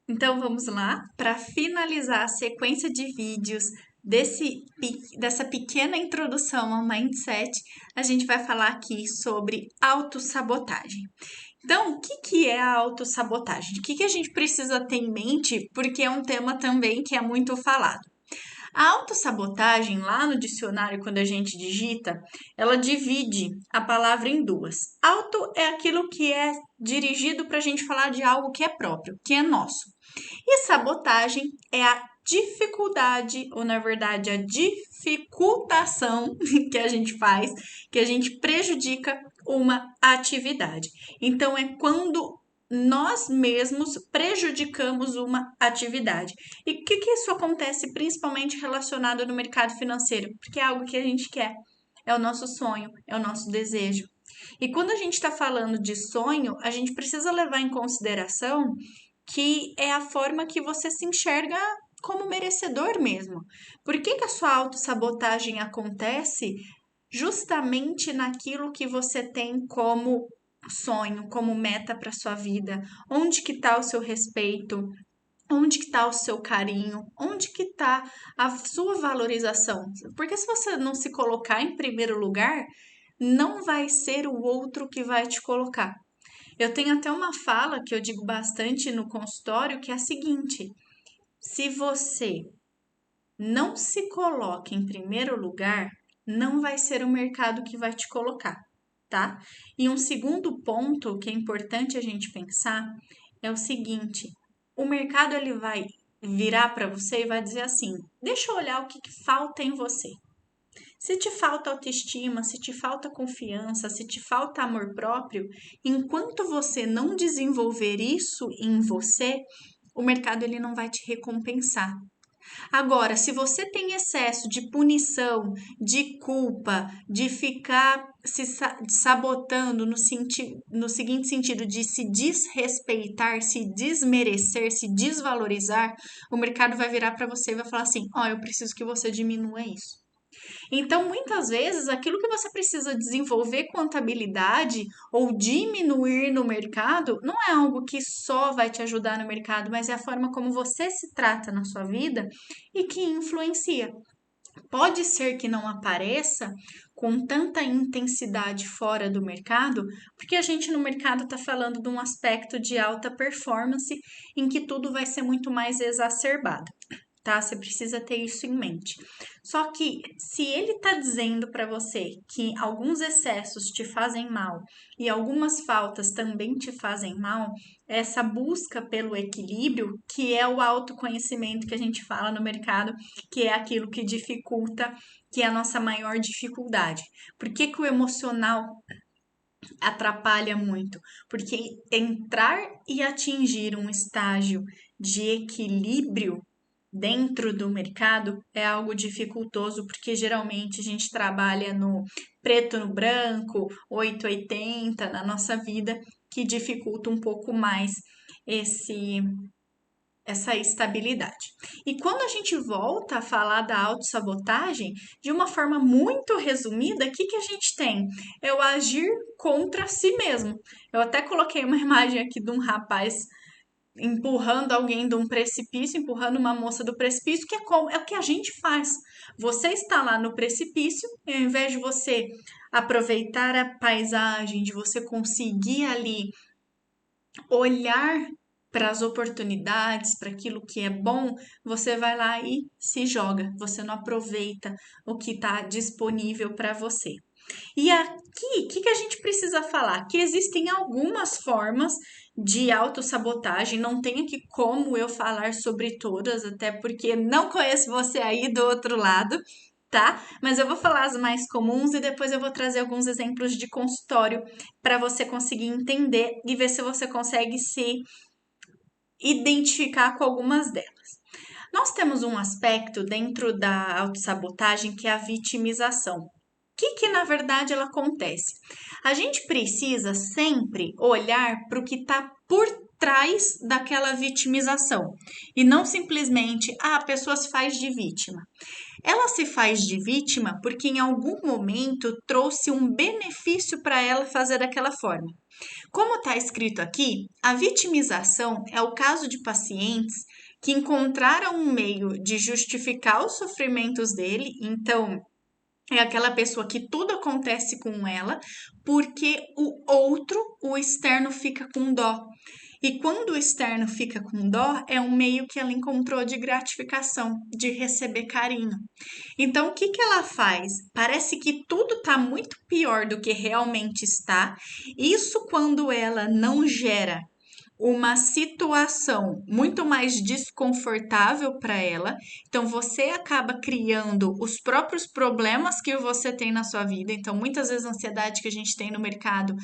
Então vamos lá, para finalizar a sequência de vídeos dessa pequena introdução ao mindset, a gente vai falar aqui sobre autossabotagem. Então, o que é a autossabotagem? O que a gente precisa ter em mente? Porque é um tema também que é muito falado. A autossabotagem, lá no dicionário, quando a gente digita, ela divide a palavra em duas. Auto é aquilo que é dirigido para a gente falar de algo que é próprio, que é nosso. E sabotagem é a dificuldade, ou na verdade a dificultação que a gente faz, que a gente prejudica uma atividade. Então é quando nós mesmos prejudicamos uma atividade. E o que isso acontece principalmente relacionado no mercado financeiro? Porque é algo que a gente quer, é o nosso sonho, é o nosso desejo. E quando a gente está falando de sonho, a gente precisa levar em consideração que é a forma que você se enxerga como merecedor mesmo. Por que a sua autossabotagem acontece justamente naquilo que você tem como sonho, como meta para sua vida? Onde que está o seu respeito? Onde que está o seu carinho? Onde que está a sua valorização? Porque se você não se colocar em primeiro lugar, não vai ser o outro que vai te colocar. Eu tenho até uma fala que eu digo bastante no consultório, que é a seguinte: se você não se coloca em primeiro lugar, não vai ser o mercado que vai te colocar, tá? E um segundo ponto que é importante a gente pensar é o seguinte: o mercado ele vai virar para você e vai dizer assim: deixa eu olhar o que falta em você. Se te falta autoestima, se te falta confiança, se te falta amor próprio, enquanto você não desenvolver isso em você, o mercado ele não vai te recompensar. Agora, se você tem excesso de punição, de culpa, de ficar se sabotando no seguinte sentido, de se desrespeitar, se desmerecer, se desvalorizar, o mercado vai virar para você e vai falar assim: ó, eu preciso que você diminua isso. Então, muitas vezes, aquilo que você precisa desenvolver contabilidade ou diminuir no mercado não é algo que só vai te ajudar no mercado, mas é a forma como você se trata na sua vida e que influencia. Pode ser que não apareça com tanta intensidade fora do mercado, porque a gente no mercado está falando de um aspecto de alta performance em que tudo vai ser muito mais exacerbado, tá? Você precisa ter isso em mente. Só que se ele tá dizendo para você que alguns excessos te fazem mal e algumas faltas também te fazem mal, essa busca pelo equilíbrio, que é o autoconhecimento que a gente fala no mercado, que é aquilo que dificulta, que é a nossa maior dificuldade. Por que o emocional atrapalha muito? Porque entrar e atingir um estágio de equilíbrio dentro do mercado é algo dificultoso, porque geralmente a gente trabalha no preto no branco, 880 na nossa vida, que dificulta um pouco mais esse essa estabilidade. E quando a gente volta a falar da autossabotagem, de uma forma muito resumida, o que a gente tem? É o agir contra si mesmo. Eu até coloquei uma imagem aqui de um rapaz empurrando alguém de um precipício, empurrando uma moça do precipício, que é o que a gente faz. Você está lá no precipício, e ao invés de você aproveitar a paisagem, de você conseguir ali olhar para as oportunidades, para aquilo que é bom, você vai lá e se joga. Você não aproveita o que está disponível para você. E aqui, o que a gente precisa falar? Que existem algumas formas de autossabotagem, não tem aqui como eu falar sobre todas, até porque não conheço você aí do outro lado, tá? Mas eu vou falar as mais comuns e depois eu vou trazer alguns exemplos de consultório para você conseguir entender e ver se você consegue se identificar com algumas delas. Nós temos um aspecto dentro da autossabotagem que é a vitimização. O que na verdade ela acontece? A gente precisa sempre olhar para o que está por trás daquela vitimização e não simplesmente a pessoa se faz de vítima. Ela se faz de vítima porque em algum momento trouxe um benefício para ela fazer daquela forma. Como está escrito aqui, a vitimização é o caso de pacientes que encontraram um meio de justificar os sofrimentos dele, então é aquela pessoa que tudo acontece com ela porque o outro, o externo, fica com dó. E quando o externo fica com dó, é um meio que ela encontrou de gratificação, de receber carinho. Então, o que que ela faz? Parece que tudo está muito pior do que realmente está. Isso quando ela não gera uma situação muito mais desconfortável para ela. Então, você acaba criando os próprios problemas que você tem na sua vida. Então, muitas vezes a ansiedade que a gente tem no mercado,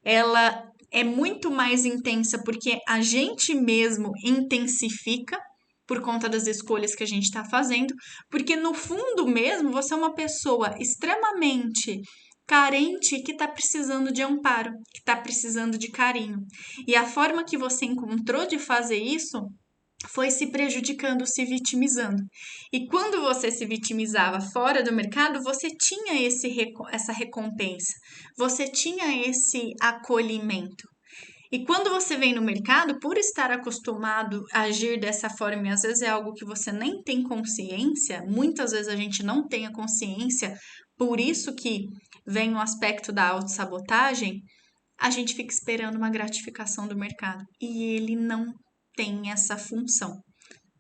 ela é muito mais intensa porque a gente mesmo intensifica por conta das escolhas que a gente está fazendo, porque no fundo mesmo você é uma pessoa extremamente carente que está precisando de amparo, que está precisando de carinho. E a forma que você encontrou de fazer isso foi se prejudicando, se vitimizando. E quando você se vitimizava fora do mercado, você tinha essa recompensa, você tinha esse acolhimento. E quando você vem no mercado, por estar acostumado a agir dessa forma, e às vezes é algo que você nem tem consciência, muitas vezes a gente não tem a consciência, por isso que vem o aspecto da autossabotagem, a gente fica esperando uma gratificação do mercado. E ele não tem essa função,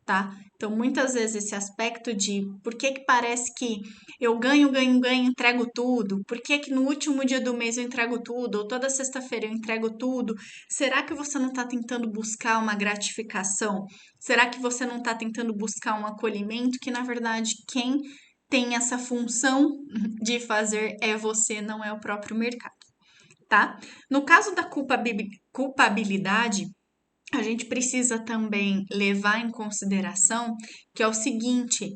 tá? Então, muitas vezes esse aspecto de por que que parece que eu ganho, ganho, ganho, entrego tudo? Por que que no último dia do mês eu entrego tudo? Ou toda sexta-feira eu entrego tudo? Será que você não está tentando buscar uma gratificação? Será que você não está tentando buscar um acolhimento que, na verdade, quem tem essa função de fazer é você, não é o próprio mercado, tá? No caso da culpabilidade, a gente precisa também levar em consideração que é o seguinte: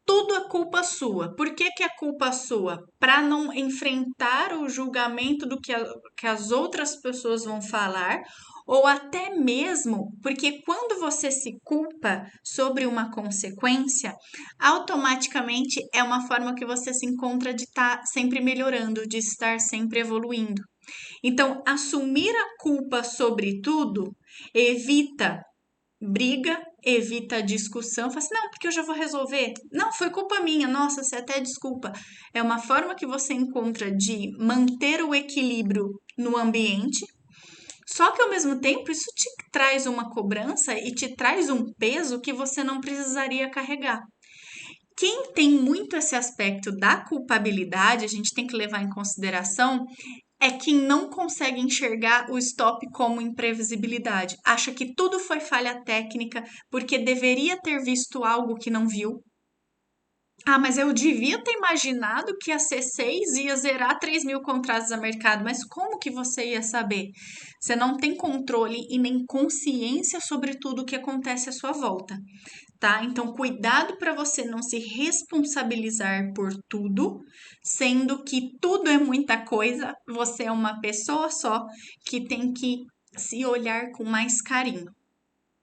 tudo é culpa sua. Por que que é culpa sua? Para não enfrentar o julgamento do que as outras pessoas vão falar, ou até mesmo porque quando você se culpa sobre uma consequência, automaticamente é uma forma que você se encontra de estar sempre melhorando, de estar sempre evoluindo. Então, assumir a culpa sobre tudo evita briga, evita discussão. Fala assim, não, porque eu já vou resolver. Não, foi culpa minha. Nossa, você até desculpa. É uma forma que você encontra de manter o equilíbrio no ambiente. Só que ao mesmo tempo, isso te traz uma cobrança e te traz um peso que você não precisaria carregar. Quem tem muito esse aspecto da culpabilidade, a gente tem que levar em consideração, é quem não consegue enxergar o stop como imprevisibilidade. Acha que tudo foi falha técnica porque deveria ter visto algo que não viu. Ah, mas eu devia ter imaginado que a C6 ia zerar 3.000 contratos a mercado, mas como que você ia saber? Você não tem controle e nem consciência sobre tudo o que acontece à sua volta, tá? Então, cuidado para você não se responsabilizar por tudo, sendo que tudo é muita coisa, você é uma pessoa só que tem que se olhar com mais carinho,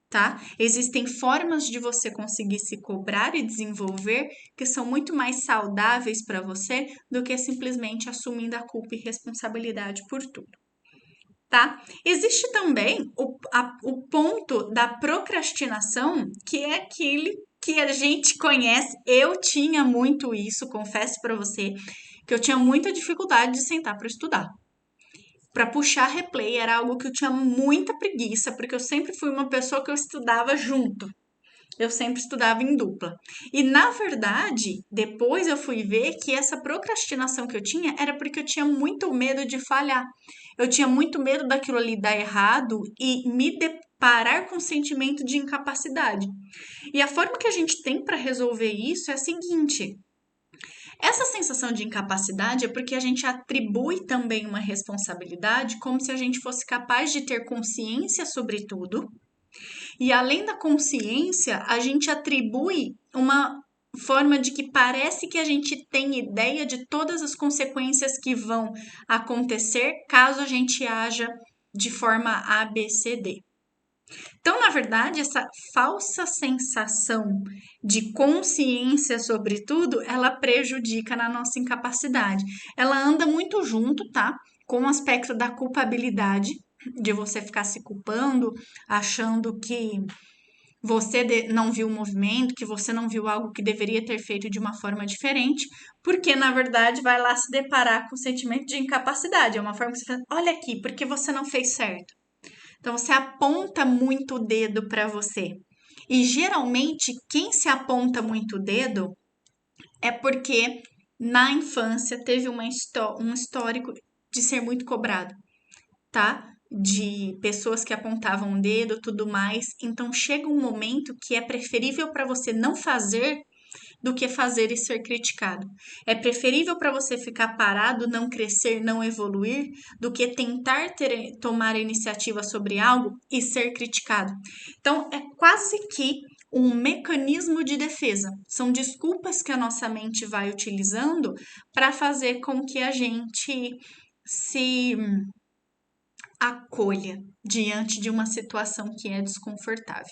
tá? Existem formas de você conseguir se cobrar e desenvolver que são muito mais saudáveis para você do que simplesmente assumindo a culpa e responsabilidade por tudo. Tá? Existe também o ponto da procrastinação, que é aquele que a gente conhece. Eu tinha muito isso, confesso para você, que eu tinha muita dificuldade de sentar para estudar. Para puxar replay era algo que eu tinha muita preguiça, porque eu sempre fui uma pessoa que eu estudava junto. Eu sempre estudava em dupla. E na verdade, depois eu fui ver que essa procrastinação que eu tinha era porque eu tinha muito medo de falhar. Eu tinha muito medo daquilo ali dar errado e me deparar com um sentimento de incapacidade. E a forma que a gente tem para resolver isso é a seguinte: essa sensação de incapacidade é porque a gente atribui também uma responsabilidade como se a gente fosse capaz de ter consciência sobre tudo. E além da consciência, a gente atribui uma forma de que parece que a gente tem ideia de todas as consequências que vão acontecer caso a gente haja de forma A, B, C, D. Então, na verdade, essa falsa sensação de consciência sobre tudo, ela prejudica na nossa incapacidade. Ela anda muito junto, tá? Com o aspecto da culpabilidade, de você ficar se culpando, achando que você não viu o movimento, que você não viu algo que deveria ter feito de uma forma diferente, porque na verdade vai lá se deparar com o sentimento de incapacidade. É uma forma que você fala, olha aqui, porque você não fez certo. Então você aponta muito o dedo para você. E geralmente quem se aponta muito o dedo é porque na infância teve um histórico de ser muito cobrado, tá? De pessoas que apontavam o dedo, tudo mais. Então chega um momento que é preferível para você não fazer do que fazer e ser criticado. É preferível para você ficar parado, não crescer, não evoluir, do que tentar tomar iniciativa sobre algo e ser criticado. Então, é quase que um mecanismo de defesa. São desculpas que a nossa mente vai utilizando para fazer com que a gente se acolha diante de uma situação que é desconfortável,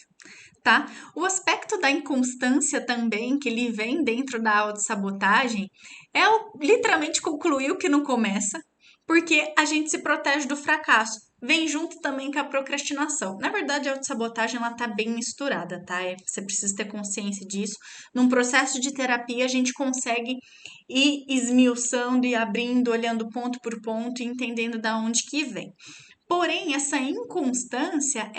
tá? O aspecto da inconstância também, que ele vem dentro da autossabotagem, é literalmente concluir o que não começa, porque a gente se protege do fracasso. Vem junto também com a procrastinação. Na verdade, a autossabotagem ela tá bem misturada, tá? Você precisa ter consciência disso. Num processo de terapia, a gente consegue ir esmiuçando e abrindo, olhando ponto por ponto e entendendo da onde que vem. Porém, essa inconstância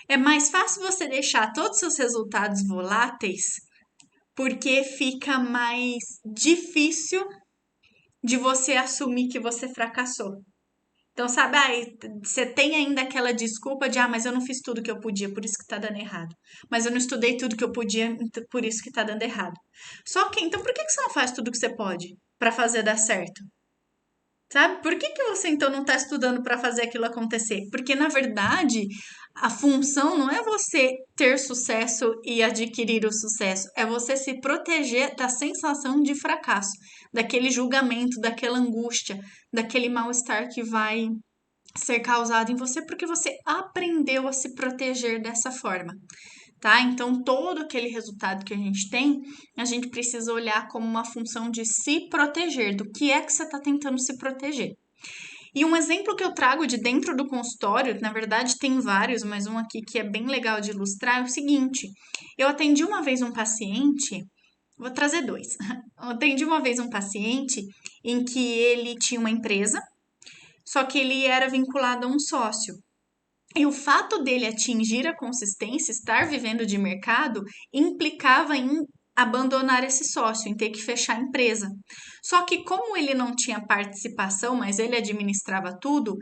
é mais fácil você deixar todos os seus resultados voláteis, porque fica mais difícil de você assumir que você fracassou. Então, sabe, você tem ainda aquela desculpa de, mas eu não fiz tudo que eu podia, por isso que tá dando errado. Mas eu não estudei tudo que eu podia, por isso que tá dando errado. Só que, então, por que você não faz tudo que você pode para fazer dar certo? Sabe? Por que você então não está estudando para fazer aquilo acontecer? Porque na verdade a função não é você ter sucesso e adquirir o sucesso, é você se proteger da sensação de fracasso, daquele julgamento, daquela angústia, daquele mal-estar que vai ser causado em você porque você aprendeu a se proteger dessa forma, tá? Então, todo aquele resultado que a gente precisa olhar como uma função de se proteger, do que é que você está tentando se proteger. E um exemplo que eu trago de dentro do consultório, na verdade tem vários, mas um aqui que é bem legal de ilustrar, é o seguinte: eu atendi uma vez um paciente, vou trazer dois. Eu atendi uma vez um paciente em que ele tinha uma empresa, só que ele era vinculado a um sócio. E o fato dele atingir a consistência, estar vivendo de mercado, implicava em abandonar esse sócio, em ter que fechar a empresa. Só que, como ele não tinha participação, mas ele administrava tudo,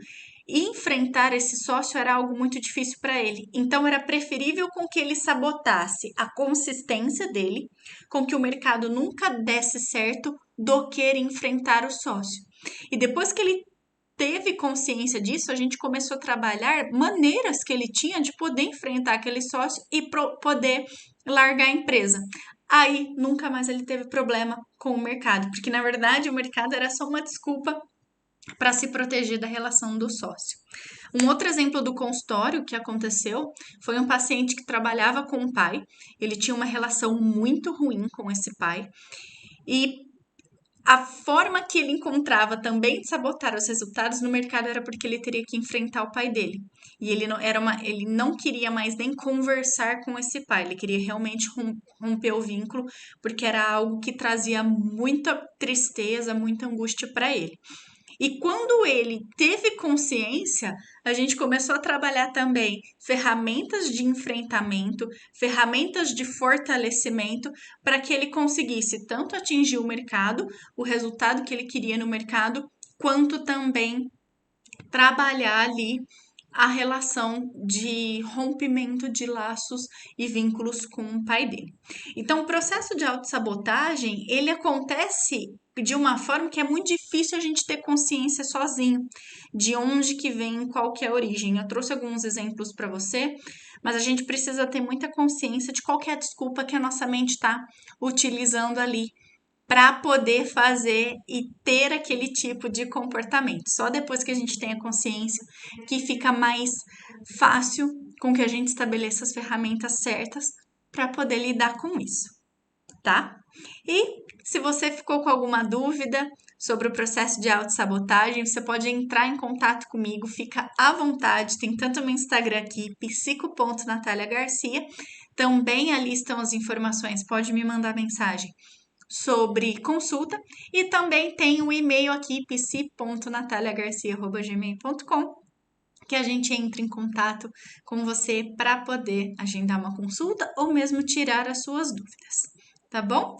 enfrentar esse sócio era algo muito difícil para ele. Então, era preferível com que ele sabotasse a consistência dele, com que o mercado nunca desse certo, do que enfrentar o sócio. E depois que ele teve consciência disso, a gente começou a trabalhar maneiras que ele tinha de poder enfrentar aquele sócio e poder largar a empresa. Aí, nunca mais ele teve problema com o mercado, porque na verdade o mercado era só uma desculpa para se proteger da relação do sócio. Um outro exemplo do consultório que aconteceu foi um paciente que trabalhava com o pai, ele tinha uma relação muito ruim com esse pai, e a forma que ele encontrava também de sabotar os resultados no mercado era porque ele teria que enfrentar o pai dele. E ele não queria mais nem conversar com esse pai, ele queria realmente romper o vínculo, porque era algo que trazia muita tristeza, muita angústia para ele. E quando ele teve consciência, a gente começou a trabalhar também ferramentas de enfrentamento, ferramentas de fortalecimento, para que ele conseguisse tanto atingir o mercado, o resultado que ele queria no mercado, quanto também trabalhar ali a relação de rompimento de laços e vínculos com o pai dele. Então, o processo de autossabotagem, ele acontece de uma forma que é muito difícil a gente ter consciência sozinho de onde que vem, qual que é a origem. Eu trouxe alguns exemplos para você, mas a gente precisa ter muita consciência de qual que é a desculpa que a nossa mente está utilizando ali para poder fazer e ter aquele tipo de comportamento. Só depois que a gente tem a consciência que fica mais fácil com que a gente estabeleça as ferramentas certas para poder lidar com isso, tá? E se você ficou com alguma dúvida sobre o processo de autossabotagem, você pode entrar em contato comigo, fica à vontade, tem tanto meu Instagram aqui, psico.nataliagarcia, também ali estão as informações, pode me mandar mensagem sobre consulta e também tem o e-mail aqui, psi.nataliagarcia@gmail.com, que a gente entra em contato com você para poder agendar uma consulta ou mesmo tirar as suas dúvidas, tá bom?